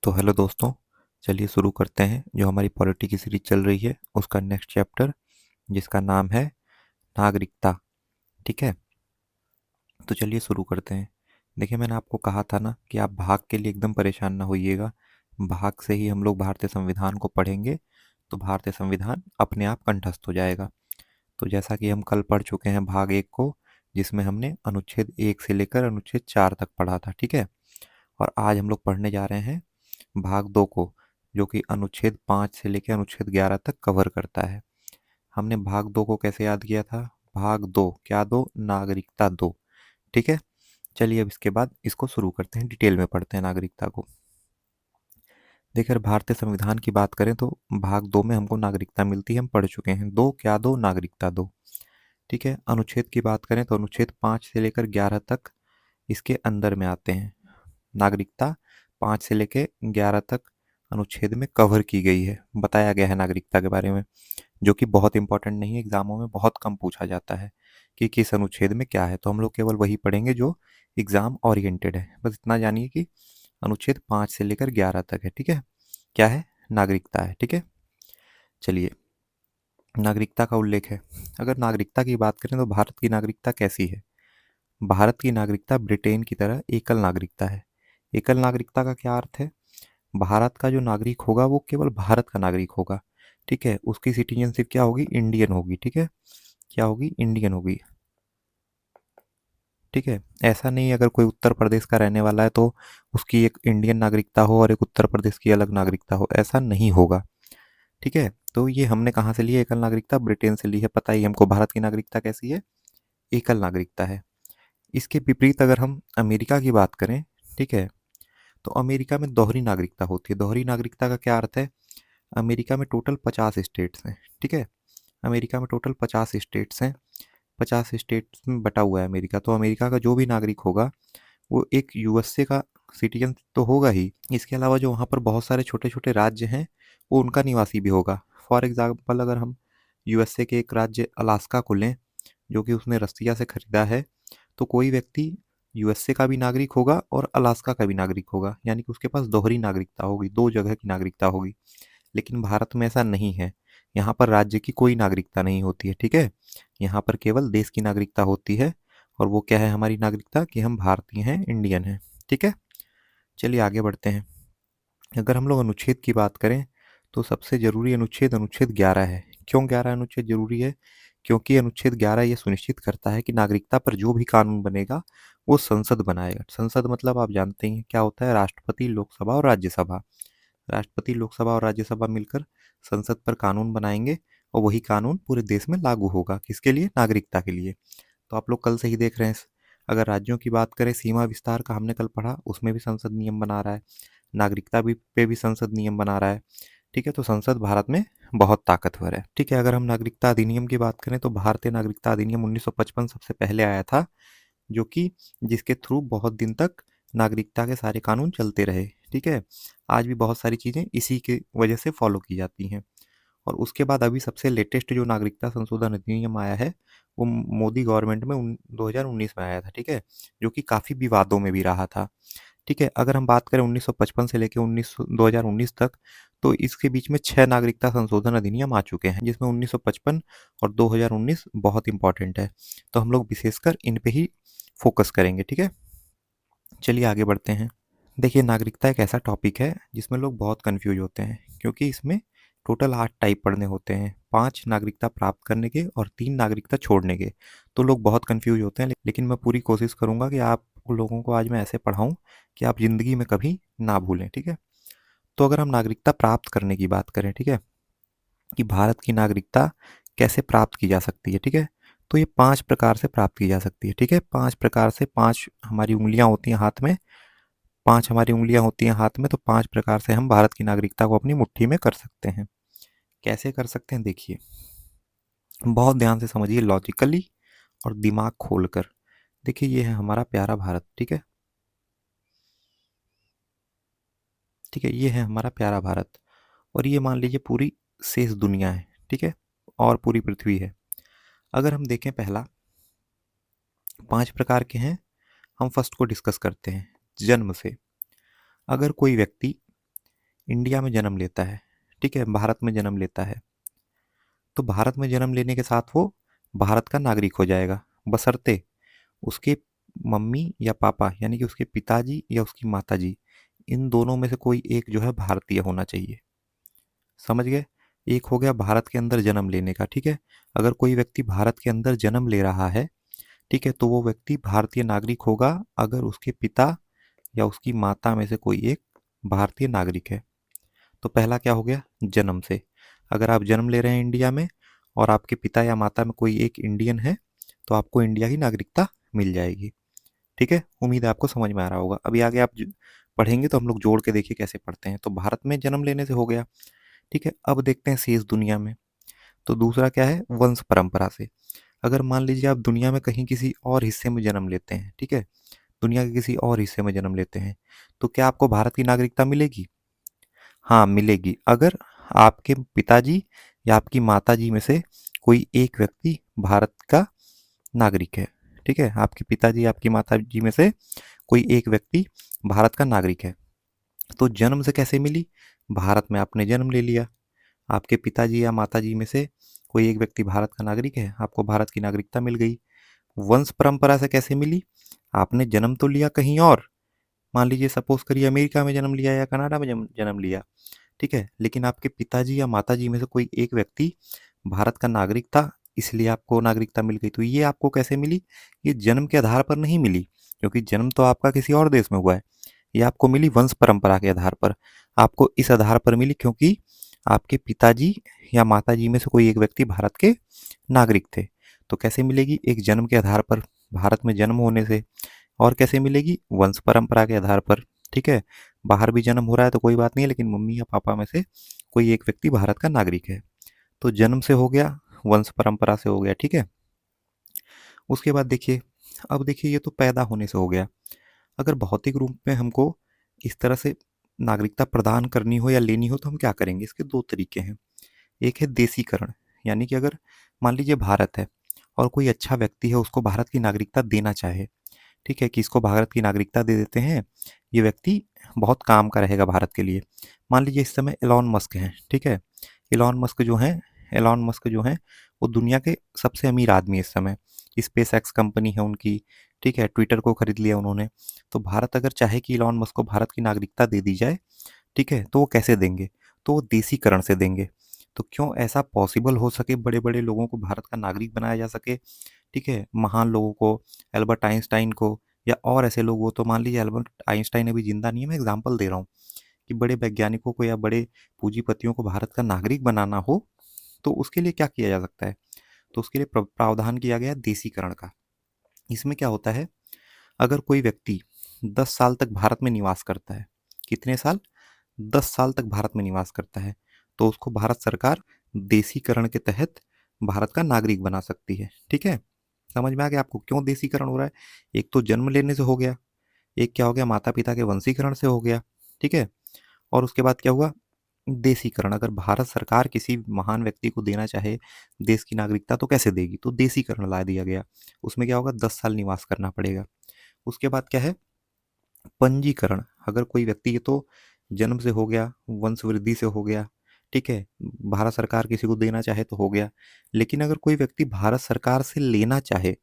तो हेलो दोस्तों, चलिए शुरू करते हैं जो हमारी पॉलिटी की सीरीज चल रही है उसका नेक्स्ट चैप्टर, जिसका नाम है नागरिकता। ठीक है, तो चलिए शुरू करते हैं। देखिए, मैंने आपको कहा था ना कि आप भाग के लिए एकदम परेशान ना होइएगा। भाग से ही हम लोग भारतीय संविधान को पढ़ेंगे तो भारतीय संविधान अपने आप कंठस्थ हो जाएगा। तो जैसा कि हम कल पढ़ चुके हैं भाग 1 को, जिसमें हमने अनुच्छेद 1 से लेकर अनुच्छेद 4 तक पढ़ा था। ठीक है, और आज हम लोग पढ़ने जा रहे हैं भाग 2 को, जो कि अनुच्छेद 5 से लेकर अनुच्छेद 11 तक कवर करता है। हमने भाग 2 को कैसे याद किया था? भाग 2 क्या दो? नागरिकता दो। ठीक है, चलिए अब इसके बाद इसको शुरू करते हैं, डिटेल में पढ़ते हैं नागरिकता को। देखिए, भारतीय संविधान की बात करें तो भाग 2 में हमको नागरिकता मिलती है, हम पढ़ चुके हैं। दो क्या दो? नागरिकता दो। ठीक है, अनुच्छेद की बात करें तो अनुच्छेद 5 से लेकर 11 तक इसके अंदर में आते हैं। नागरिकता 5 से लेकर 11 तक अनुच्छेद में कवर की गई है, बताया गया है नागरिकता के बारे में, जो कि बहुत इंपॉर्टेंट नहीं है। एग्जामों में बहुत कम पूछा जाता है कि किस अनुच्छेद में क्या है, तो हम लोग केवल वही पढ़ेंगे जो एग्जाम ओरिएंटेड है। बस इतना जानिए कि अनुच्छेद 5 से लेकर 11 तक है। ठीक है, क्या है? नागरिकता है। ठीक है, चलिए, नागरिकता का उल्लेख है। अगर नागरिकता की बात करें तो भारत की नागरिकता कैसी है? भारत की नागरिकता ब्रिटेन की तरह एकल नागरिकता है। एकल नागरिकता का क्या अर्थ है? भारत का जो नागरिक होगा वो केवल भारत का नागरिक होगा। ठीक है, उसकी सिटीजनशिप क्या होगी? इंडियन होगी। ठीक है, क्या होगी? इंडियन होगी। ठीक है, ऐसा नहीं अगर कोई उत्तर प्रदेश का रहने वाला है तो उसकी एक इंडियन नागरिकता हो और एक उत्तर प्रदेश की अलग नागरिकता हो, ऐसा नहीं होगा। ठीक है, तो ये हमने कहाँ से ली है? एकल नागरिकता ब्रिटेन से ली है। पता ही हमको भारत की नागरिकता कैसी है? एकल नागरिकता है। इसके विपरीत अगर हम अमेरिका की बात करें, ठीक है, तो अमेरिका में दोहरी नागरिकता होती है। दोहरी नागरिकता का क्या अर्थ है? अमेरिका में टोटल 50 स्टेट्स हैं। ठीक है, अमेरिका में टोटल 50 स्टेट्स हैं। 50 स्टेट्स में बटा हुआ है अमेरिका, तो अमेरिका का जो भी नागरिक होगा वो एक यूएसए का सिटीजन तो होगा ही। इसके अलावा जो वहाँ पर बहुत सारे छोटे छोटे राज्य हैं वो उनका निवासी भी होगा। फॉर एग्जाम्पल, अगर हम यूएसए के एक राज्य अलास्का को लें, जो कि उसने रसिया से खरीदा है, तो कोई व्यक्ति यूएसए का भी नागरिक होगा और अलास्का का भी नागरिक होगा, यानी कि उसके पास दोहरी नागरिकता होगी, दो जगह की नागरिकता होगी। लेकिन भारत में ऐसा नहीं है। यहाँ पर राज्य की कोई नागरिकता नहीं होती है। ठीक है, यहाँ पर केवल देश की नागरिकता होती है। और वो क्या है हमारी नागरिकता? कि हम भारतीय हैं, इंडियन हैं। ठीक है, चलिए आगे बढ़ते हैं। अगर हम लोग अनुच्छेद की बात करें तो सबसे जरूरी अनुच्छेद अनुच्छेद 11 है। क्यों 11 अनुच्छेद जरूरी है? क्योंकि अनुच्छेद 11 ये सुनिश्चित करता है कि नागरिकता पर जो भी कानून बनेगा वो संसद बनाएगा। संसद मतलब आप जानते ही हैं क्या होता है? राष्ट्रपति, लोकसभा और राज्यसभा। राष्ट्रपति, लोकसभा और राज्यसभा मिलकर संसद पर कानून बनाएंगे और वही कानून पूरे देश में लागू होगा। किसके लिए? नागरिकता के लिए। तो आप लोग कल से ही देख रहे हैं। अगर राज्यों की बात करें, सीमा विस्तार का हमने कल पढ़ा, उसमें भी संसद नियम बना रहा है। नागरिकता भी पे भी संसद नियम बना रहा है। ठीक है, तो संसद भारत में बहुत ताकतवर है। ठीक है, अगर हम नागरिकता अधिनियम की बात करें तो भारतीय नागरिकता अधिनियम 1955 सबसे पहले आया था, जो कि जिसके थ्रू बहुत दिन तक नागरिकता के सारे कानून चलते रहे। ठीक है, आज भी बहुत सारी चीज़ें इसी के वजह से फॉलो की जाती हैं। और उसके बाद अभी सबसे लेटेस्ट जो नागरिकता संशोधन अधिनियम आया है वो मोदी गवर्नमेंट में 2019 में आया था। ठीक है, जो कि काफ़ी विवादों में भी रहा था। ठीक है, अगर हम बात करें 1955 से लेकर 2019 तक, तो इसके बीच में 6 नागरिकता संशोधन अधिनियम आ चुके हैं, जिसमें 1955 और 2019 बहुत इंपॉर्टेंट है। तो हम लोग विशेषकर इन पे ही फोकस करेंगे। ठीक है, चलिए आगे बढ़ते हैं। देखिए, नागरिकता एक ऐसा टॉपिक है जिसमें लोग बहुत कंफ्यूज होते हैं, क्योंकि इसमें टोटल 8 टाइप पढ़ने होते हैं, 5 नागरिकता प्राप्त करने के और 3 नागरिकता छोड़ने के। तो लोग बहुत कंफ्यूज होते हैं, लेकिन मैं पूरी कोशिश करूंगा कि आप लोगों को आज मैं ऐसे पढ़ाऊं कि आप ज़िंदगी में कभी ना भूलें। ठीक है, तो अगर हम नागरिकता प्राप्त करने की बात करें, ठीक है, कि भारत की नागरिकता कैसे प्राप्त की जा सकती है, ठीक है, तो ये 5 प्रकार से प्राप्त की जा सकती है। ठीक है, 5 प्रकार से, 5 हमारी उंगलियां होती हैं हाथ में, 5 हमारी उंगलियां होती हैं हाथ में, तो 5 प्रकार से हम भारत की नागरिकता को अपनी मुट्ठी में कर सकते हैं। कैसे कर सकते हैं? देखिए, बहुत ध्यान से समझिए, लॉजिकली और दिमाग खोलकर। देखिए, ये है हमारा प्यारा भारत। ठीक है, ठीक है, ये है हमारा प्यारा भारत, और ये मान लीजिए पूरी शेष दुनिया है। ठीक है, और पूरी पृथ्वी है। अगर हम देखें, पहला 5 प्रकार के हैं। हम फर्स्ट को डिस्कस करते हैं। जन्म से, अगर कोई व्यक्ति इंडिया में जन्म लेता है, ठीक है, भारत में जन्म लेता है, तो भारत में जन्म लेने के साथ वो भारत का नागरिक हो जाएगा, बशर्ते उसके मम्मी या पापा यानी कि उसके पिताजी या उसकी माताजी, इन दोनों में से कोई एक जो है भारतीय होना चाहिए। समझ गए? एक हो गया भारत के अंदर जन्म लेने का, ठीक है। अगर कोई व्यक्ति भारत के अंदर जन्म ले रहा है, ठीक है, तो वो व्यक्ति भारतीय नागरिक होगा अगर उसके पिता या उसकी माता में से कोई एक भारतीय नागरिक है। तो पहला क्या हो गया? जन्म से। अगर आप जन्म ले रहे हैं इंडिया में और आपके पिता या माता में कोई एक इंडियन है, तो आपको इंडिया की नागरिकता मिल जाएगी। ठीक है, उम्मीद है आपको समझ में आ रहा होगा। अभी आगे आप पढ़ेंगे तो हम लोग जोड़ के देखिए कैसे पढ़ते हैं। तो भारत में जन्म लेने से हो गया, ठीक है। अब देखते हैं शेष दुनिया में। तो दूसरा क्या है? वंश परंपरा से। अगर मान लीजिए आप दुनिया में कहीं किसी और हिस्से में जन्म लेते हैं, ठीक है, दुनिया के किसी और हिस्से में जन्म लेते हैं, तो क्या आपको भारत की नागरिकता मिलेगी? हाँ, मिलेगी। अगर आपके पिताजी या आपकी माताजी में से कोई एक व्यक्ति भारत का नागरिक है, ठीक है, आपके पिताजी या आपकी माताजी में से कोई एक व्यक्ति भारत का नागरिक है। तो जन्म से कैसे मिली? भारत में आपने जन्म ले लिया, आपके पिताजी या माताजी में से कोई एक व्यक्ति भारत का नागरिक है, आपको भारत की नागरिकता मिल गई। वंश परंपरा से कैसे मिली? आपने जन्म तो लिया कहीं और, मान लीजिए सपोज करिए अमेरिका में जन्म लिया या कनाडा में जन्म लिया, ठीक है, लेकिन आपके पिताजी या माताजी में से कोई एक व्यक्ति भारत का नागरिक था, इसलिए आपको नागरिकता मिल गई। तो ये आपको कैसे मिली? ये जन्म के आधार पर नहीं मिली, क्योंकि जन्म तो आपका किसी और देश में हुआ है। ये आपको मिली वंश परंपरा के आधार पर। आपको इस आधार पर मिली क्योंकि आपके पिताजी या माताजी में से कोई एक व्यक्ति भारत के नागरिक थे। तो कैसे मिलेगी? एक जन्म के आधार पर, भारत में जन्म होने से। और कैसे मिलेगी? वंश परंपरा के आधार पर, ठीक है। बाहर भी जन्म हो रहा है तो कोई बात नहीं है, लेकिन मम्मी या पापा में से कोई एक व्यक्ति भारत का नागरिक है। तो जन्म से हो गया, वंश परंपरा से हो गया, ठीक है। उसके बाद देखिए, अब देखिए ये तो पैदा होने से हो गया। अगर भौतिक रूप में हमको इस तरह से नागरिकता प्रदान करनी हो या लेनी हो तो हम क्या करेंगे? इसके दो तरीके हैं। एक है देसीकरण, यानी कि अगर मान लीजिए भारत है और कोई अच्छा व्यक्ति है उसको भारत की नागरिकता देना चाहे, ठीक है, कि इसको भारत की नागरिकता दे देते हैं, ये व्यक्ति बहुत काम का रहेगा भारत के लिए। मान लीजिए इस समय एलॉन मस्क हैं, ठीक है। एलॉन मस्क जो हैं वो दुनिया के सबसे अमीर आदमी है इस समय। स्पेस एक्स कंपनी है उनकी, ठीक है, ट्विटर को खरीद लिया उन्होंने। तो भारत अगर चाहे कि एलॉन मस्क को भारत की नागरिकता दे दी जाए, ठीक है, तो वो कैसे देंगे? तो वो देसीकरण से देंगे। तो क्यों ऐसा पॉसिबल हो सके, बड़े बड़े लोगों को भारत का नागरिक बनाया जा सके, ठीक है, महान लोगों को, एल्बर्ट आइंस्टाइन को, या और ऐसे लोग हो, तो मान लीजिए एल्बर्ट आइंस्टाइन अभी जिंदा नहीं है, मैं एग्जांपल दे रहा हूँ, कि बड़े वैज्ञानिकों को या बड़े पूंजीपतियों को भारत का नागरिक बनाना हो, तो उसके लिए क्या किया जा सकता है? तो उसके लिए प्रावधान किया गया देसीकरण का। इसमें क्या होता है? अगर कोई व्यक्ति 10 साल तक भारत में निवास करता है, कितने साल? 10 साल तक भारत में निवास करता है, तो उसको भारत सरकार देसीकरण के तहत भारत का नागरिक बना सकती है, ठीक है। समझ में आ गया आपको क्यों देसीकरण हो रहा है? एक तो जन्म लेने से हो गया, एक क्या हो गया? माता पिता के वंशीकरण से हो गया, ठीक है। और उसके बाद क्या हुआ? देसीकरण। अगर भारत सरकार किसी महान व्यक्ति को देना चाहे देश की नागरिकता तो कैसे देगी? तो देसीकरण ला दिया गया। उसमें क्या होगा? 10 साल निवास करना पड़ेगा। उसके बाद क्या है? पंजीकरण। अगर कोई व्यक्ति, ये तो जन्म से हो गया, वंश वृद्धि से हो गया, ठीक है, भारत सरकार किसी को देना चाहे तो हो गया। लेकिन अगर कोई व्यक्ति भारत सरकार से लेना चाहे,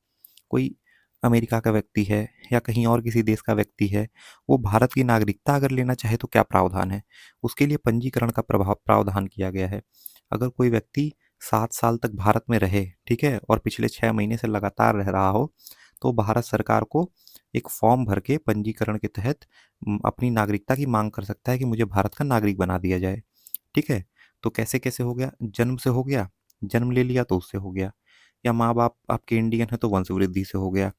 कोई अमेरिका का व्यक्ति है या कहीं और किसी देश का व्यक्ति है, वो भारत की नागरिकता अगर लेना चाहे तो क्या प्रावधान है? उसके लिए पंजीकरण का प्रावधान किया गया है। अगर कोई व्यक्ति 7 साल तक भारत में रहे, ठीक है, और पिछले 6 महीने से लगातार रह रहा हो, तो भारत सरकार को एक फॉर्म भर के पंजीकरण के तहत अपनी नागरिकता की मांग कर सकता है कि मुझे भारत का नागरिक बना दिया जाए, ठीक है। तो कैसे कैसे हो गया? जन्म से हो गया, जन्म ले लिया तो उससे हो गया, या माँ बाप आपके इंडियन है तो वंश वृद्धि से हो गया,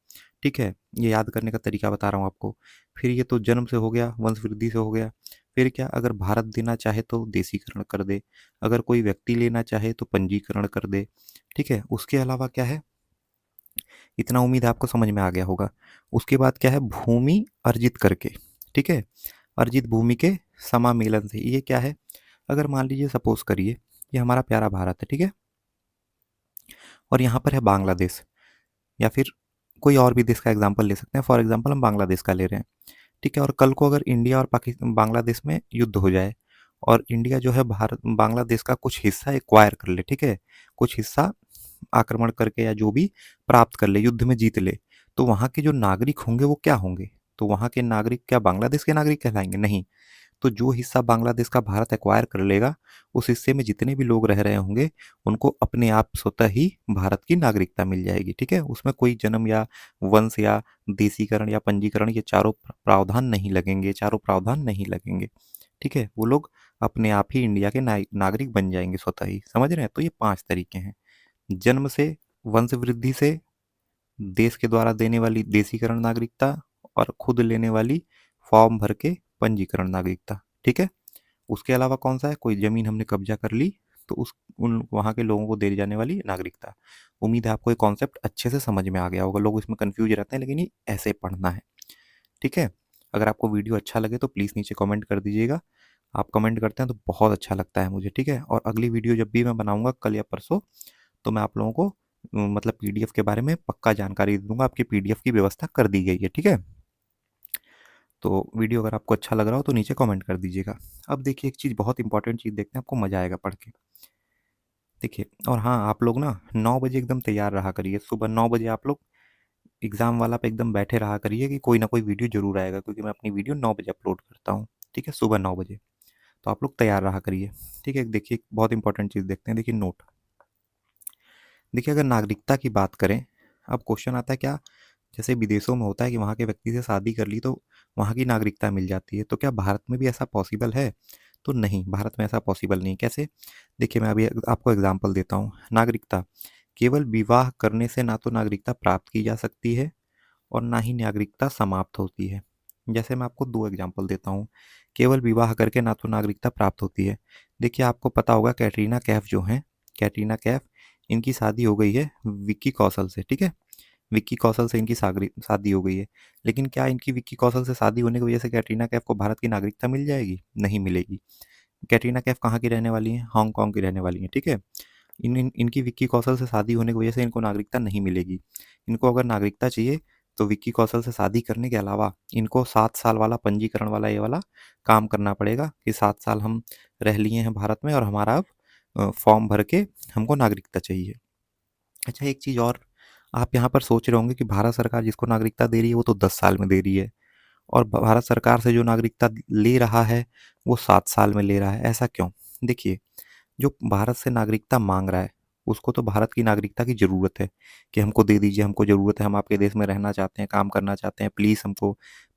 ठीक है। ये याद करने का तरीका बता रहा हूँ आपको। फिर ये तो जन्म से हो गया, वंश वृद्धि से हो गया। फिर क्या? अगर भारत देना चाहे तो देसीकरण कर दे, अगर कोई व्यक्ति लेना चाहे तो पंजीकरण कर दे, ठीक है। उसके अलावा क्या है? इतना उम्मीद है आपको समझ में आ गया होगा। उसके बाद क्या है? भूमि अर्जित करके, ठीक है, अर्जित भूमि के समामेलन से। ये क्या है? अगर मान लीजिए सपोज करिए ये हमारा प्यारा भारत है, ठीक है, और यहाँ पर है बांग्लादेश, या फिर कोई और भी देश का एग्जांपल ले सकते हैं। फॉर एग्जांपल हम बांग्लादेश का ले रहे हैं, ठीक है। और कल को अगर इंडिया और पाकिस्तान बांग्लादेश में युद्ध हो जाए और इंडिया जो है भारत बांग्लादेश का कुछ हिस्सा एक्वायर कर ले, ठीक है, कुछ हिस्सा आक्रमण करके या जो भी प्राप्त कर ले, युद्ध में जीत ले, तो वहाँ के जो नागरिक होंगे वो क्या होंगे? तो वहाँ के नागरिक क्या बांग्लादेश के नागरिक कहलाएंगे? नहीं। तो जो हिस्सा बांग्लादेश का भारत एक्वायर कर लेगा, उस हिस्से में जितने भी लोग रह रहे होंगे, उनको अपने आप स्वतः ही भारत की नागरिकता मिल जाएगी, ठीक है। उसमें कोई जन्म या वंश या देशीकरण या पंजीकरण, ये चारों प्रावधान नहीं लगेंगे, चारों प्रावधान नहीं लगेंगे, ठीक है। वो लोग अपने आप ही इंडिया के नागरिक बन जाएंगे स्वतः ही, समझ रहे हैं? तो ये 5 तरीके हैं: जन्म से, वंश वृद्धि से, देश के द्वारा देने वाली देशीकरण नागरिकता, और खुद लेने वाली फॉर्म भर के पंजीकरण नागरिकता, ठीक है। उसके अलावा कौन सा है? कोई जमीन हमने कब्जा कर ली तो उस उन वहाँ के लोगों को दी जाने वाली नागरिकता। उम्मीद है आपको ये कॉन्सेप्ट अच्छे से समझ में आ गया होगा। लोग इसमें कंफ्यूज रहते हैं, लेकिन ये ऐसे पढ़ना है, ठीक है। अगर आपको वीडियो अच्छा लगे तो प्लीज़ नीचे कमेंट कर दीजिएगा। आप कमेंट करते हैं तो बहुत अच्छा लगता है मुझे, ठीक है। और अगली वीडियो जब भी मैं बनाऊंगा कल या परसों, तो मैं आप लोगों को मतलब पीडीएफ के बारे में पक्का जानकारी दे दूंगा। आपकी पीडीएफ की व्यवस्था कर दी गई है, ठीक है। तो वीडियो अगर आपको अच्छा लग रहा हो तो नीचे कमेंट कर दीजिएगा। अब देखिए एक चीज़, बहुत इंपॉर्टेंट चीज़ देखते हैं, आपको मज़ा आएगा पढ़ के। देखिए, और हाँ, आप लोग ना 9 बजे एकदम तैयार रहा करिए। सुबह 9 बजे आप लोग एग्ज़ाम वाला पे एकदम बैठे रहा करिए कि कोई ना कोई वीडियो ज़रूर आएगा, क्योंकि मैं अपनी वीडियो 9 बजे अपलोड करता हूँ, ठीक है, सुबह 9 बजे। तो आप लोग तैयार रहा करिए, ठीक है। देखिए, एक बहुत इंपॉर्टेंट चीज़ देखते हैं, देखिए नोट। देखिए, अगर नागरिकता की बात करें, अब क्वेश्चन आता है क्या, जैसे विदेशों में होता है कि वहाँ के व्यक्ति से शादी कर ली तो वहाँ की नागरिकता मिल जाती है, तो क्या भारत में भी ऐसा पॉसिबल है? तो नहीं, भारत में ऐसा पॉसिबल नहीं। कैसे? देखिए, मैं अभी आपको एग्जांपल देता हूँ। नागरिकता, केवल विवाह करने से ना तो नागरिकता प्राप्त की जा सकती है और ना ही नागरिकता समाप्त होती है। जैसे मैं आपको 2 एग्जांपल देता हूँ। केवल विवाह करके ना तो नागरिकता प्राप्त होती है। देखिए, आपको पता होगा कैटरीना कैफ जो हैं, कैटरीना कैफ, इनकी शादी हो गई है विक्की कौशल से, ठीक है। विक्की कौशल से इनकी शादी हो गई है। लेकिन क्या इनकी विक्की कौशल से शादी होने की वजह से कैटरीना कैफ को भारत की नागरिकता मिल जाएगी? नहीं मिलेगी। कैटरीना कैफ कहाँ की रहने वाली हैं? हांगकांग की रहने वाली हैं, ठीक है। इनकी विक्की कौशल से शादी होने की वजह से इनको नागरिकता नहीं मिलेगी। इनको अगर नागरिकता चाहिए तो विक्की कौशल से शादी करने के अलावा इनको 7 साल वाला पंजीकरण वाला ये वाला काम करना पड़ेगा कि 7 साल हम रह लिए हैं भारत में और हमारा अब फॉर्म भर के हमको नागरिकता चाहिए। अच्छा, एक चीज़ और, आप यहाँ पर सोच रहे होंगे कि भारत सरकार जिसको नागरिकता दे रही है वो तो 10 साल में दे रही है, और भारत सरकार से जो नागरिकता ले रहा है वो 7 साल में ले रहा है। ऐसा क्यों? देखिए, जो भारत से नागरिकता मांग रहा है उसको तो भारत की नागरिकता की ज़रूरत है कि हमको दे दीजिए, हमको ज़रूरत है, हम आपके देश में रहना चाहते हैं, काम करना चाहते हैं, प्लीज़ हमको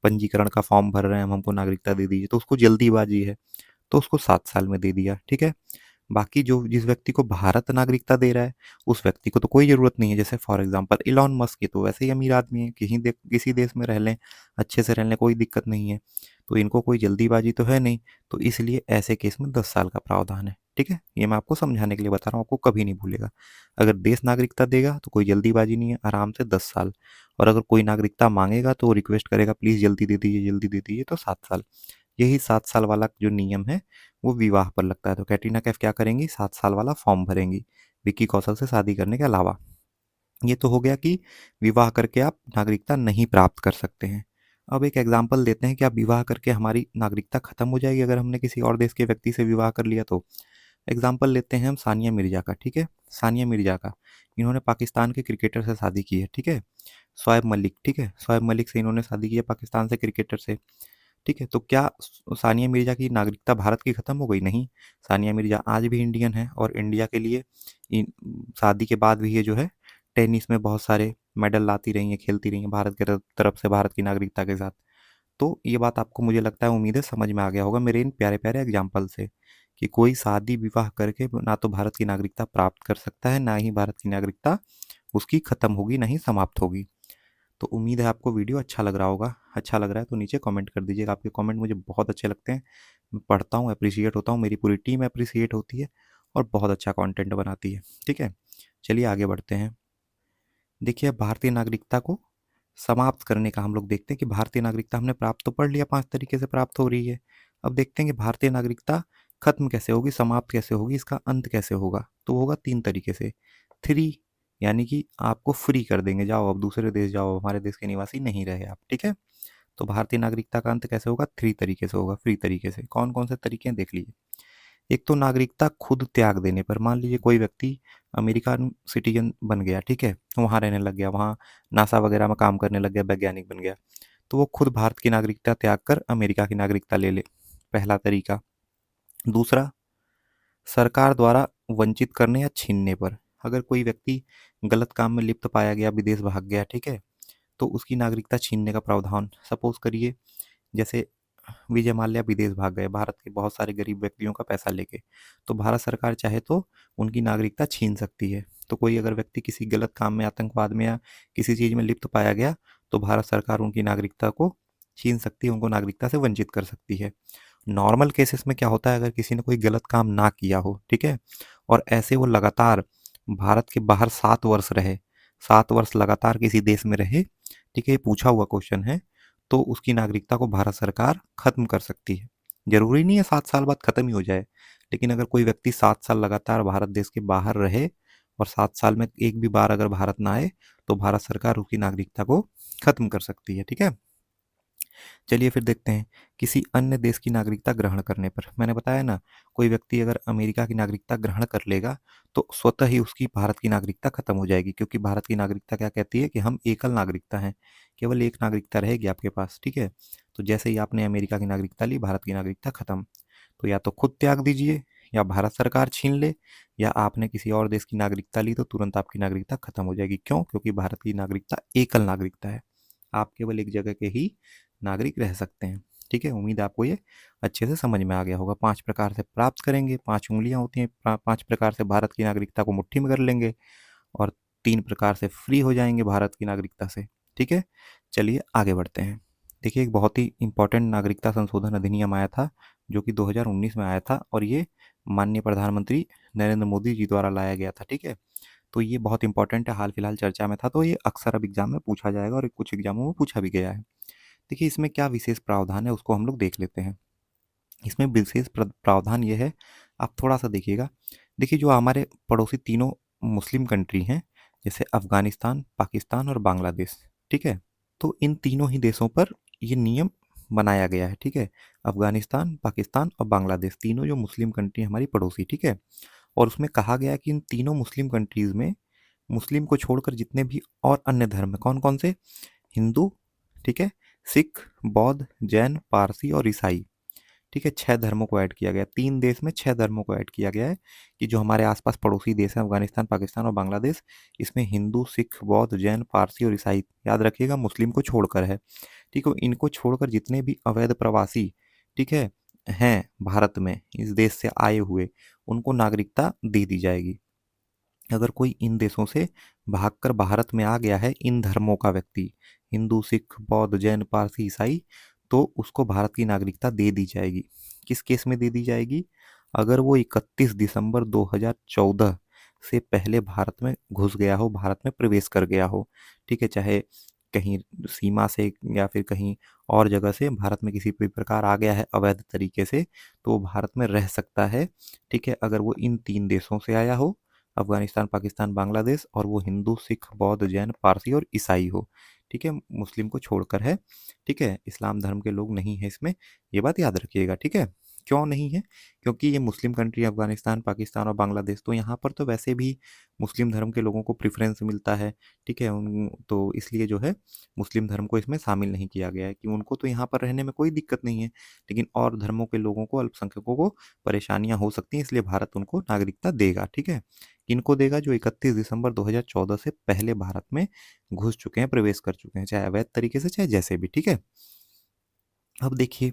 पंजीकरण का फॉर्म भर रहे हैं, हम हमको नागरिकता दे दीजिए। तो उसको जल्दीबाजी है, तो उसको 7 साल में दे दिया, ठीक है। बाकी जो जिस व्यक्ति को भारत नागरिकता दे रहा है उस व्यक्ति को तो कोई ज़रूरत नहीं है। जैसे फॉर एग्जांपल इलॉन मस्क, ये तो वैसे ही अमीर आदमी है, किसी देश में रह लें, अच्छे से रह लें, कोई दिक्कत नहीं है। तो इनको कोई जल्दीबाजी तो है नहीं, तो इसलिए ऐसे केस में 10 साल का प्रावधान है, ठीक है। ये मैं आपको समझाने के लिए बता रहा हूँ, आपको कभी नहीं भूलेगा। अगर देश नागरिकता देगा तो कोई जल्दीबाजी नहीं है, आराम से 10 साल। और अगर कोई नागरिकता मांगेगा तो वो रिक्वेस्ट करेगा, प्लीज़ जल्दी दे दीजिए, जल्दी दे दीजिए, तो 7 साल। यही 7 साल वाला जो नियम है वो विवाह पर लगता है। तो कैटरीना कैफ क्या करेंगी? 7 साल वाला फॉर्म भरेंगी विक्की कौशल से शादी करने के अलावा। ये तो हो गया कि विवाह करके आप नागरिकता नहीं प्राप्त कर सकते हैं। अब एक एग्जाम्पल देते हैं कि आप विवाह करके हमारी नागरिकता खत्म हो जाएगी अगर हमने किसी और देश के व्यक्ति से विवाह कर लिया तो। एग्जाम्पल लेते हैं हम सानिया मिर्जा का, ठीक है। सानिया मिर्जा का, इन्होंने पाकिस्तान के क्रिकेटर से शादी की है, ठीक है। शोएब मलिक, ठीक है, शोएब मलिक से इन्होंने शादी की है, पाकिस्तान से क्रिकेटर से, ठीक है। तो क्या सानिया मिर्जा की नागरिकता भारत की खत्म हो गई? नहीं, सानिया मिर्जा आज भी इंडियन है और इंडिया के लिए शादी के बाद भी ये जो है टेनिस में बहुत सारे मेडल लाती रही हैं, खेलती रही हैं भारत के तरफ से, भारत की नागरिकता के साथ। तो ये बात आपको, मुझे लगता है, उम्मीद है समझ में आ गया होगा मेरे इन प्यारे प्यारे एग्जाम्पल से, कि कोई शादी विवाह करके ना तो भारत की नागरिकता प्राप्त कर सकता है, ना ही भारत की नागरिकता उसकी खत्म होगी, ना ही समाप्त होगी। तो उम्मीद है आपको वीडियो अच्छा लग रहा होगा। अच्छा लग रहा है तो नीचे कमेंट कर दीजिएगा। आपके कमेंट मुझे बहुत अच्छे लगते हैं, मैं पढ़ता हूँ, अप्रिशिएट होता हूँ, मेरी पूरी टीम अप्रिशिएट होती है और बहुत अच्छा कंटेंट बनाती है, ठीक है। चलिए आगे बढ़ते हैं। देखिए, अब भारतीय नागरिकता को समाप्त करने का हम लोग देखते हैं कि भारतीय नागरिकता हमने प्राप्त तो पढ़ लिया, 5 तरीके से प्राप्त हो रही है। अब देखते हैं कि भारतीय नागरिकता खत्म कैसे होगी, समाप्त कैसे होगी, इसका अंत कैसे होगा। तो वो होगा 3 तरीके से। थ्री, यानी कि आपको फ्री कर देंगे, जाओ अब दूसरे देश जाओ, हमारे देश के निवासी नहीं रहे आप, ठीक है। तो भारतीय नागरिकता का अंत कैसे होगा? 3 तरीके से होगा, फ्री तरीके से। कौन कौन से तरीके हैं देख लीजिए। एक तो नागरिकता खुद त्याग देने पर, मान लीजिए कोई व्यक्ति अमेरिकन सिटीजन बन गया, ठीक है, तो वहाँ रहने लग गया, वहाँ नासा वगैरह में काम करने लग गया, वैज्ञानिक बन गया, तो वो खुद भारत की नागरिकता त्याग कर अमेरिका की नागरिकता ले ले, पहला तरीका। दूसरा, सरकार द्वारा वंचित करने या छीनने पर, अगर कोई व्यक्ति गलत काम में लिप्त पाया गया, विदेश भाग गया, ठीक है, तो उसकी नागरिकता छीनने का प्रावधान, सपोज करिए जैसे विजय माल्या विदेश भाग गए भारत के बहुत सारे गरीब व्यक्तियों का पैसा लेके, तो भारत सरकार चाहे तो उनकी नागरिकता छीन सकती है। तो कोई अगर व्यक्ति किसी गलत काम में, आतंकवाद में या किसी चीज़ में लिप्त पाया गया, तो भारत सरकार उनकी नागरिकता को छीन सकती है, उनको नागरिकता से वंचित कर सकती है। नॉर्मल केसेस में क्या होता है, अगर किसी ने कोई गलत काम ना किया हो, ठीक है, और ऐसे वो लगातार भारत के बाहर 7 वर्ष रहे, 7 वर्ष लगातार किसी देश में रहे, ठीक है, ये पूछा हुआ क्वेश्चन है, तो उसकी नागरिकता को भारत सरकार खत्म कर सकती है। जरूरी नहीं है 7 साल बाद खत्म ही हो जाए, लेकिन अगर कोई व्यक्ति 7 साल लगातार भारत देश के बाहर रहे और 7 साल में एक भी बार अगर भारत ना आए, तो भारत सरकार उसकी नागरिकता को खत्म कर सकती है, ठीक है। चलिए फिर देखते हैं, किसी अन्य देश की नागरिकता ग्रहण करने पर, मैंने बताया ना, कोई व्यक्ति अगर अमेरिका की नागरिकता ग्रहण कर लेगा, तो स्वतः ही उसकी भारत की नागरिकता खत्म हो जाएगी, क्योंकि भारत की नागरिकता क्या कहती है कि हम एकल नागरिकता हैं, केवल एक नागरिकता रहेगी आपके पास, ठीक है। तो जैसे ही आपने अमेरिका की नागरिकता ली, भारत की नागरिकता खत्म। तो या तो खुद त्याग दीजिए, या भारत सरकार छीन ले, या आपने किसी और देश की नागरिकता ली तो तुरंत आपकी नागरिकता खत्म हो जाएगी। क्यों? क्योंकि भारत की नागरिकता एकल नागरिकता है, आप केवल एक जगह के ही नागरिक रह सकते हैं, ठीक है। उम्मीद है आपको ये अच्छे से समझ में आ गया होगा। 5 प्रकार से प्राप्त करेंगे, 5 उंगलियां होती हैं, 5 प्रकार से भारत की नागरिकता को मुट्ठी में कर लेंगे, और 3 प्रकार से फ्री हो जाएंगे भारत की नागरिकता से, ठीक है। चलिए आगे बढ़ते हैं। देखिए, एक बहुत ही इंपॉर्टेंट नागरिकता संशोधन अधिनियम आया था, जो कि 2019 में आया था, और ये माननीय प्रधानमंत्री नरेंद्र मोदी जी द्वारा लाया गया था, ठीक है। तो ये बहुत इंपॉर्टेंट है, हाल फिलहाल चर्चा में था, तो ये अक्सर अब एग्जाम में पूछा जाएगा, और कुछ एग्जामों में पूछा भी गया है। देखिए, इसमें क्या विशेष प्रावधान है उसको हम लोग देख लेते हैं। इसमें विशेष प्रावधान ये है, आप थोड़ा सा देखिएगा। देखिए, जो हमारे पड़ोसी तीनों मुस्लिम कंट्री हैं, जैसे अफगानिस्तान, पाकिस्तान और बांग्लादेश, ठीक है, तो इन तीनों ही देशों पर ये नियम बनाया गया है, ठीक है। अफगानिस्तान, पाकिस्तान और बांग्लादेश, तीनों जो मुस्लिम कंट्री हमारी पड़ोसी, ठीक है, और उसमें कहा गया है कि इन तीनों मुस्लिम कंट्रीज में मुस्लिम को छोड़कर जितने भी और अन्य धर्म हैं, कौन कौन से, हिंदू, ठीक है, सिख, बौद्ध, जैन, पारसी और ईसाई, ठीक है, 6 धर्मों को ऐड किया गया है। 3 देश में 6 धर्मों को ऐड किया गया है, कि जो हमारे आसपास पड़ोसी देश हैं, अफगानिस्तान, पाकिस्तान और बांग्लादेश, इसमें हिंदू, सिख, बौद्ध, जैन, पारसी और ईसाई, याद रखिएगा मुस्लिम को छोड़कर है, ठीक है। इनको छोड़कर जितने भी अवैध प्रवासी, ठीक है, हैं भारत में इस देश से आए हुए, उनको नागरिकता दे दी जाएगी। अगर कोई इन देशों से भागकर भारत में आ गया है, इन धर्मों का व्यक्ति, हिंदू, सिख, बौद्ध, जैन, पारसी, ईसाई, तो उसको भारत की नागरिकता दे दी जाएगी। किस केस में दे दी जाएगी? अगर वो 31 दिसंबर 2014 से पहले भारत में घुस गया हो, भारत में प्रवेश कर गया हो, ठीक है, चाहे कहीं सीमा से या फिर कहीं और जगह से भारत में किसी भी प्रकार आ गया है अवैध तरीके से, तो वो भारत में रह सकता है, ठीक है, अगर वो इन 3 देशों से आया हो, अफगानिस्तान, पाकिस्तान, बांग्लादेश, और वो हिंदू, सिख, बौद्ध, जैन, पारसी और ईसाई हो, ठीक है, मुस्लिम को छोड़कर है, ठीक है, इस्लाम धर्म के लोग नहीं है इसमें, ये बात याद रखिएगा, ठीक है। क्यों नहीं है? क्योंकि ये मुस्लिम कंट्री अफगानिस्तान, पाकिस्तान और बांग्लादेश, तो यहाँ पर तो वैसे भी मुस्लिम धर्म के लोगों को प्रेफरेंस मिलता है, ठीक है, उन तो इसलिए जो है मुस्लिम धर्म को इसमें शामिल नहीं किया गया है, कि उनको तो यहाँ पर रहने में कोई दिक्कत नहीं है, लेकिन और धर्मों के लोगों को, अल्पसंख्यकों को परेशानियां हो सकती हैं, इसलिए भारत उनको नागरिकता देगा, ठीक है। किनको देगा? जो 31 दिसंबर 2014 से पहले भारत में घुस चुके हैं, प्रवेश कर चुके हैं, चाहे अवैध तरीके से, चाहे जैसे भी, ठीक है। अब देखिए,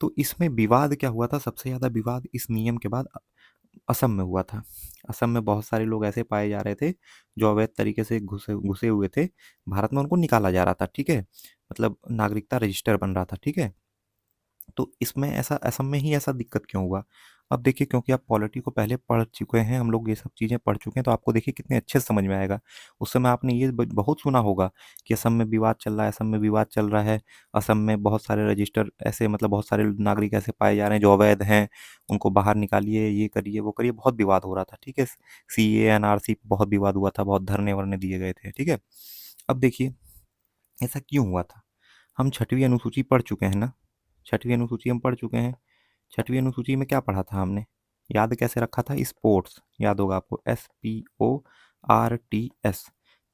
तो इसमें विवाद क्या हुआ था? सबसे ज़्यादा विवाद इस नियम के बाद असम में हुआ था। असम में बहुत सारे लोग ऐसे पाए जा रहे थे, जो अवैध तरीके से घुसे घुसे हुए थे भारत में, उनको निकाला जा रहा था, ठीक है, मतलब नागरिकता रजिस्टर बन रहा था, ठीक है। तो इसमें ऐसा, असम में ही ऐसा दिक्कत क्यों हुआ? अब देखिए, क्योंकि आप पॉलिटी को पहले पढ़ चुके हैं, हम लोग ये सब चीज़ें पढ़ चुके हैं, तो आपको देखिए कितने अच्छे से समझ में आएगा। उस समय आपने ये बहुत सुना होगा कि असम में विवाद चल रहा है, असम में विवाद चल रहा है, असम में बहुत सारे रजिस्टर ऐसे, मतलब बहुत सारे नागरिक ऐसे पाए जा रहे हैं जो अवैध हैं, उनको बाहर निकालिए, ये करिए, वो करिए, बहुत विवाद हो रहा था, ठीक है। CAA NRC बहुत विवाद हुआ था, बहुत धरने वरने दिए गए थे, ठीक है। अब देखिए, ऐसा क्यों हुआ था? हम छठवीं अनुसूची पढ़ चुके हैं ना, छठवीं अनुसूची हम पढ़ चुके हैं। छठवीं अनुसूची में क्या पढ़ा था हमने? याद कैसे रखा था? स्पोर्ट्स, याद होगा आपको, SPORTS।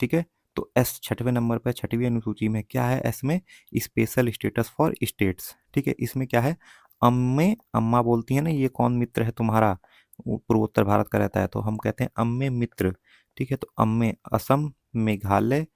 ठीक है, तो एस छठवें नंबर पर, छठवीं अनुसूची में क्या है? एस में स्पेशल स्टेटस फॉर स्टेट्स। ठीक है, इसमें क्या है? अम्मे, अम्मा बोलती है ना, ये कौन मित्र है तुम्हारा? पूर्वोत्तर भारत का रहता है, तो हम कहते हैं अम्मे मित्र। ठीक है, तो अम्मे असम, मेघालय,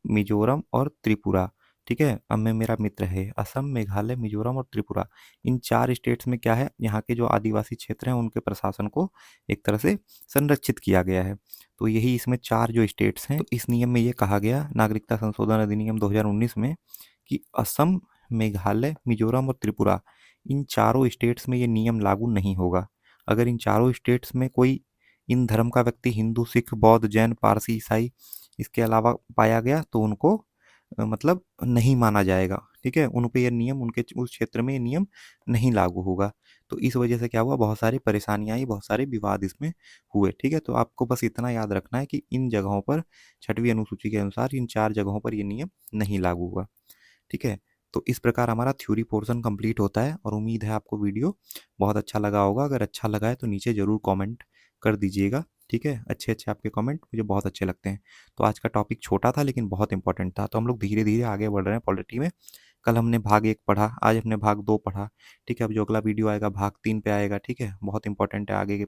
मिजोरम और त्रिपुरा। ठीक है, अब में मेरा मित्र है असम, मेघालय, मिजोरम और त्रिपुरा। इन 4 स्टेट्स में क्या है? यहाँ के जो आदिवासी क्षेत्र हैं उनके प्रशासन को एक तरह से संरक्षित किया गया है। तो यही इसमें 4 जो स्टेट्स हैं, तो इस नियम में ये कहा गया नागरिकता संशोधन अधिनियम 2019 में कि असम, मेघालय, मिजोरम और त्रिपुरा, इन चारों स्टेट्स में ये नियम लागू नहीं होगा। अगर इन चारों स्टेट्स में कोई इन धर्म का व्यक्ति हिंदू, सिख, बौद्ध, जैन, पारसी, ईसाई इसके अलावा पाया गया तो उनको मतलब नहीं माना जाएगा। ठीक है, उन पे ये नियम, उनके उस क्षेत्र में ये नियम नहीं लागू होगा। तो इस वजह से क्या हुआ? बहुत सारी परेशानियां आई, बहुत सारे विवाद इसमें हुए। ठीक है, तो आपको बस इतना याद रखना है कि इन जगहों पर, छठवीं अनुसूची के अनुसार इन 4 जगहों पर ये नियम नहीं लागू हुआ। ठीक है, तो इस प्रकार हमारा थ्योरी पोर्शन कंप्लीट होता है और उम्मीद है आपको वीडियो बहुत अच्छा लगा होगा। अगर अच्छा लगा है तो नीचे ज़रूर कमेंट कर दीजिएगा। ठीक है, अच्छे अच्छे आपके कमेंट मुझे बहुत अच्छे लगते हैं। तो आज का टॉपिक छोटा था लेकिन बहुत इंपॉर्टेंट था, तो हम लोग धीरे धीरे आगे बढ़ रहे हैं पॉलिटी में। कल हमने भाग 1 पढ़ा, आज हमने भाग 2 पढ़ा। ठीक है, अब जो अगला वीडियो आएगा भाग 3 पे आएगा। ठीक है, बहुत इंपॉर्टेंट है, आगे के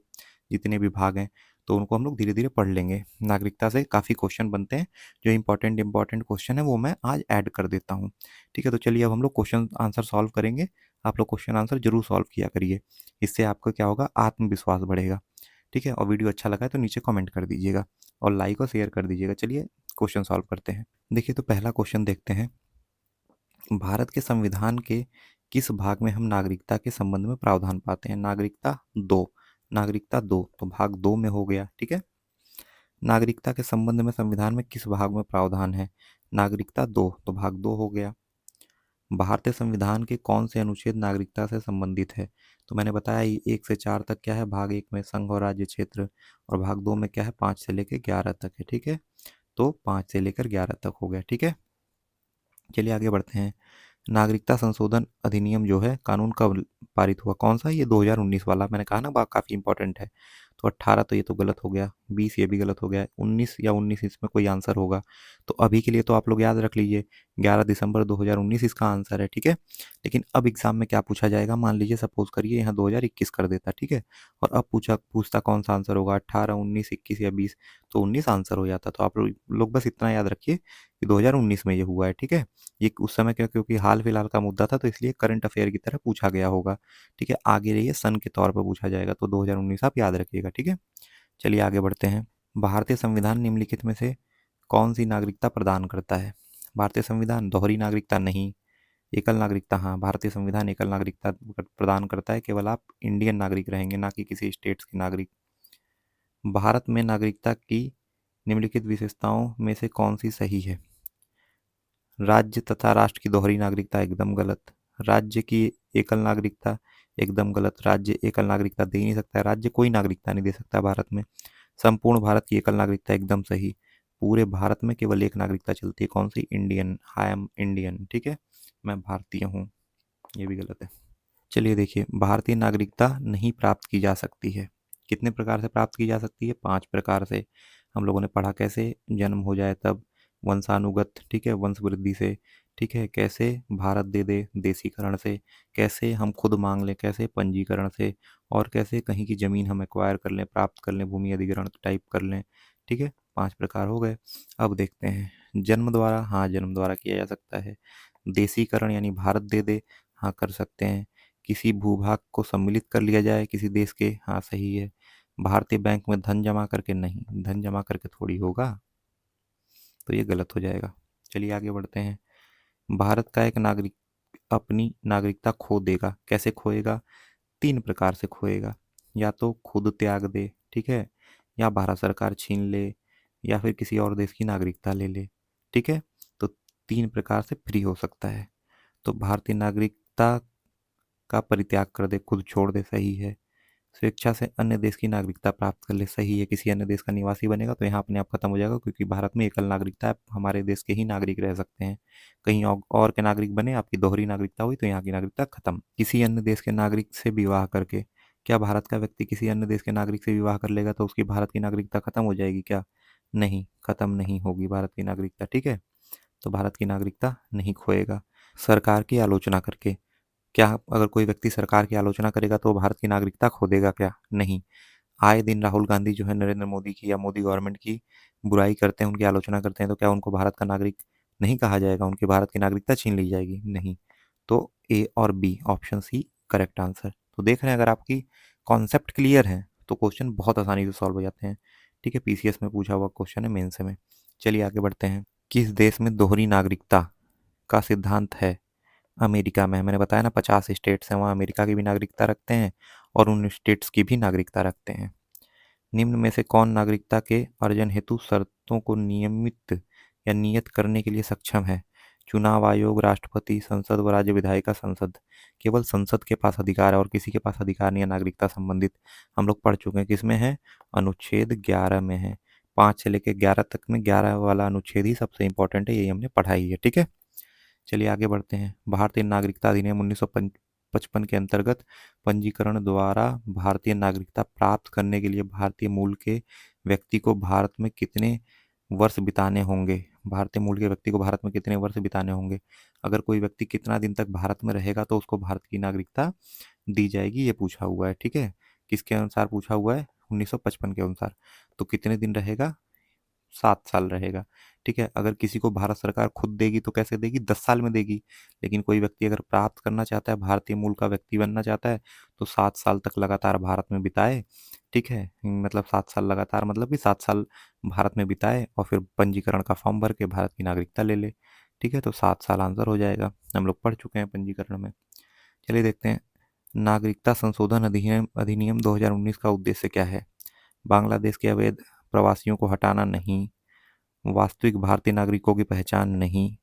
जितने भी भाग हैं तो उनको हम लोग धीरे धीरे पढ़ लेंगे। नागरिकता से काफ़ी क्वेश्चन बनते हैं, जो इंपॉर्टेंट इंपॉर्टेंट क्वेश्चन है वो मैं आज ऐड कर देता हूँ। ठीक है, तो चलिए अब हम लोग क्वेश्चन आंसर सॉल्व करेंगे। आप लोग क्वेश्चन आंसर जरूर सॉल्व किया करिए, इससे आपका क्या होगा? आत्मविश्वास बढ़ेगा। ठीक है, और वीडियो अच्छा लगा है तो नीचे कमेंट कर दीजिएगा और लाइक और शेयर कर दीजिएगा। चलिए क्वेश्चन सॉल्व करते हैं। देखिए, तो पहला क्वेश्चन देखते हैं। भारत के संविधान के किस भाग में हम नागरिकता के संबंध में प्रावधान पाते हैं? नागरिकता 2, नागरिकता 2, तो भाग 2 में हो गया। ठीक है, नागरिकता के संबंध में संविधान में किस भाग में प्रावधान है? नागरिकता 2, तो भाग 2 हो गया। भारतीय संविधान के कौन से अनुच्छेद नागरिकता से संबंधित है? तो मैंने बताया 1 से 4 तक क्या है? भाग 1 में संघ और राज्य क्षेत्र, और भाग 2 में क्या है? 5 से लेकर 11 तक है। ठीक है, तो 5 से लेकर 11 तक हो गया। ठीक है, चलिए आगे बढ़ते हैं। नागरिकता संशोधन अधिनियम जो है, कानून कब पारित हुआ? कौन सा? ये 2019 वाला। मैंने कहा ना बात काफ़ी इंपॉर्टेंट है। तो 18 तो ये तो गलत हो गया, 20 ये भी गलत हो गया, 19 या 19 इसमें कोई आंसर होगा। तो अभी के लिए तो आप लोग याद रख लीजिए 11 दिसंबर 2019 इसका आंसर है। ठीक है, लेकिन अब एग्जाम में क्या पूछा जाएगा? मान लीजिए सपोज करिए यहाँ 2021 कर देता। ठीक है, और अब पूछता कौन सा आंसर होगा? 18, 19, 21 या 20? तो 19 आंसर हो जाता। तो आप लोग बस इतना याद रखिए कि 2019 में ये हुआ है। ठीक है, ये उस समय क्योंकि हाल फिलहाल का मुद्दा था तो इसलिए करंट अफेयर की तरह पूछा गया होगा। ठीक है, आगे रहिए सन के तौर पर पूछा जाएगा, तो 2019 आप याद रखिएगा। ठीक है, चलिए आगे बढ़ते हैं। भारतीय संविधान निम्नलिखित में से कौन सी नागरिकता प्रदान करता है? भारतीय संविधान दोहरी नागरिकता नहीं, एकल नागरिकता हाँ। भारतीय संविधान एकल नागरिकता प्रदान करता है, केवल आप इंडियन नागरिक रहेंगे, ना कि किसी स्टेट्स के नागरिक। भारत में नागरिकता की निम्नलिखित विशेषताओं में से कौन सी सही है? राज्य तथा राष्ट्र की दोहरी नागरिकता एकदम गलत। राज्य की एकल नागरिकता एकदम गलत। राज्य एकल नागरिकता दे ही नहीं सकता है, राज्य कोई नागरिकता नहीं दे सकता भारत में। संपूर्ण भारत की एकल नागरिकता एकदम सही। पूरे भारत में केवल एक नागरिकता चलती है, कौन सी? Indian, I am Indian. ठीक है, मैं भारतीय हूँ, ये भी गलत है। चलिए देखिए, भारतीय नागरिकता नहीं प्राप्त की जा सकती है। कितने प्रकार से प्राप्त की जा सकती है? 5 प्रकार से। हम लोगों ने पढ़ा कैसे? जन्म हो जाए तब, वंशानुगत, ठीक है, वंश वृद्धि से, ठीक है, कैसे भारत दे दे देसीकरण से, कैसे हम खुद मांग लें, कैसे पंजीकरण से, और कैसे कहीं की ज़मीन हम एक्वायर कर लें, प्राप्त कर लें, भूमि अधिग्रहण टाइप कर लें। ठीक है, 5 प्रकार हो गए। अब देखते हैं जन्म द्वारा। हाँ, जन्म द्वारा किया जा सकता है। देसीकरण यानी भारत दे दे, हाँ कर सकते हैं। किसी भूभाग को सम्मिलित कर लिया जाए किसी देश के, हाँ सही है। भारतीय बैंक में धन जमा करके, नहीं, धन जमा करके थोड़ी होगा, तो ये गलत हो जाएगा। चलिए आगे बढ़ते हैं। भारत का एक नागरिक अपनी नागरिकता खो देगा, कैसे खोएगा? 3 प्रकार से खोएगा। या तो खुद त्याग दे, ठीक है, या भारत सरकार छीन ले, या फिर किसी और देश की नागरिकता ले ले। ठीक है, तो 3 प्रकार से फ्री हो सकता है। तो भारतीय नागरिकता का परित्याग कर दे, खुद छोड़ दे, सही है। स्वेच्छा से अन्य देश की नागरिकता प्राप्त कर ले, सही है। किसी अन्य देश का निवासी बनेगा तो यहाँ अपने आप खत्म हो जाएगा, क्योंकि भारत में एकल नागरिकता है, हमारे देश के ही नागरिक रह सकते हैं। कहीं और के नागरिक बने, आपकी दोहरी नागरिकता हुई तो यहाँ की नागरिकता खत्म। किसी अन्य देश के नागरिक से विवाह करके, क्या भारत का व्यक्ति किसी अन्य देश के नागरिक से विवाह कर लेगा तो उसकी भारत की नागरिकता खत्म हो जाएगी क्या? नहीं, खत्म नहीं होगी भारत की नागरिकता, ठीक है? तो भारत की नागरिकता नहीं खोएगा। सरकार की आलोचना करके, क्या अगर कोई व्यक्ति सरकार की आलोचना करेगा तो वो भारत की नागरिकता खो देगा क्या? नहीं। आए दिन राहुल गांधी जो है नरेंद्र मोदी की या मोदी गवर्नमेंट की बुराई करते हैं, उनकी आलोचना करते हैं, तो क्या उनको भारत का नागरिक नहीं कहा जाएगा, उनकी भारत की नागरिकता छीन ली जाएगी? नहीं। तो ए और B option C correct answer. तो देख रहे हैं, अगर आपकी कॉन्सेप्ट क्लियर है तो क्वेश्चन बहुत आसानी से सॉल्व हो जाते हैं। ठीक है, पीसीएस में पूछा हुआ क्वेश्चन है, मेंस में। चलिए आगे बढ़ते हैं। किस देश में दोहरी नागरिकता का सिद्धांत है? अमेरिका में। मैंने बताया ना 50 स्टेट्स हैं, वहाँ अमेरिका की भी नागरिकता रखते हैं और उन स्टेट्स की भी नागरिकता रखते हैं। निम्न में से कौन नागरिकता के अर्जन हेतु शर्तों को नियमित या नियत करने के लिए सक्षम है? चुनाव आयोग, राष्ट्रपति, संसद व राज्य विधायिका संसद। केवल संसद के पास अधिकार है और किसी के पास अधिकार नहीं है नागरिकता संबंधित। हम लोग पढ़ चुके हैं, किसमें है? अनुच्छेद 11 में है। 5 से लेकर 11 तक में 11 वाला अनुच्छेद ही सबसे इंपॉर्टेंट है, यही हमने पढ़ाई है, ठीक है। चलिए आगे बढ़ते हैं। भारतीय नागरिकता अधिनियम 1955 के अंतर्गत पंजीकरण द्वारा भारतीय नागरिकता प्राप्त करने के लिए भारतीय मूल के व्यक्ति को भारत में कितने वर्ष बिताने होंगे? भारतीय मूल के व्यक्ति को भारत में कितने वर्ष बिताने होंगे? अगर कोई व्यक्ति कितना दिन तक भारत में रहेगा तो उसको भारत की नागरिकता दी जाएगी, ये पूछा हुआ है, ठीक है। किसके अनुसार पूछा हुआ है? 1955 के अनुसार। तो कितने दिन रहेगा? 7 साल रहेगा, ठीक है। अगर किसी को भारत सरकार खुद देगी तो कैसे देगी? 10 साल में देगी। लेकिन कोई व्यक्ति अगर प्राप्त करना चाहता है, भारतीय मूल का व्यक्ति बनना चाहता है, तो 7 साल तक लगातार भारत में बिताए, ठीक है। मतलब 7 साल लगातार, मतलब कि 7 साल भारत में बिताए और फिर पंजीकरण का फॉर्म भर के भारत की नागरिकता ले ले, ठीक है। तो 7 साल आंसर हो जाएगा, हम लोग पढ़ चुके हैं पंजीकरण में। चलिए देखते हैं। नागरिकता संशोधन अधिनियम अधिनियम 2019 का उद्देश्य क्या है? बांग्लादेश के अवैध प्रवासियों को हटाना नहीं, वास्तविक भारतीय नागरिकों की पहचान नहीं,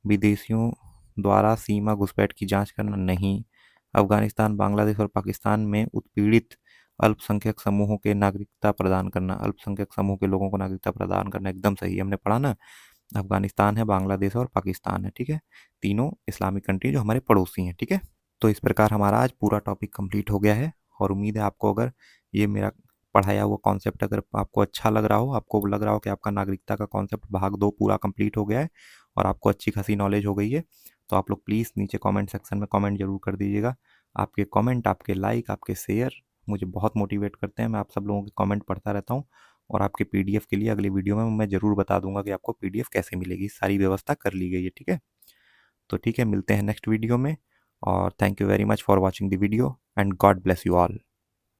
विदेशियों द्वारा सीमा घुसपैठ की जांच करना नहीं, अफगानिस्तान, बांग्लादेश और पाकिस्तान में उत्पीड़ित अल्पसंख्यक समूहों के नागरिकता प्रदान करना। अल्पसंख्यक समूह के लोगों को नागरिकता प्रदान करना एकदम सही है, हमने पढ़ा ना। अफगानिस्तान है, बांग्लादेश और पाकिस्तान है, ठीक है। तीनों इस्लामिक कंट्री जो हमारे पड़ोसी हैं, ठीक है। तो इस प्रकार हमारा आज पूरा टॉपिक कंप्लीट हो गया है और उम्मीद है आपको, अगर ये मेरा पढ़ाया हुआ कॉन्सेप्ट अगर आपको अच्छा लग रहा हो, आपको लग रहा हो कि आपका नागरिकता का कॉन्सेप्ट भाग 2 पूरा कंप्लीट हो गया है और आपको अच्छी खासी नॉलेज हो गई है, तो आप लोग प्लीज़ नीचे कमेंट सेक्शन में कमेंट जरूर कर दीजिएगा। आपके कमेंट, आपके लाइक, आपके शेयर मुझे बहुत मोटिवेट करते हैं। मैं आप सब लोगों के कमेंट पढ़ता रहता हूँ और आपके पीडीएफ के लिए अगली वीडियो में मैं ज़रूर बता दूंगा कि आपको पीडीएफ कैसे मिलेगी। सारी व्यवस्था कर ली गई है, ठीक है। तो ठीक है, मिलते हैं नेक्स्ट वीडियो में और thank you very much for watching the video and God bless you all.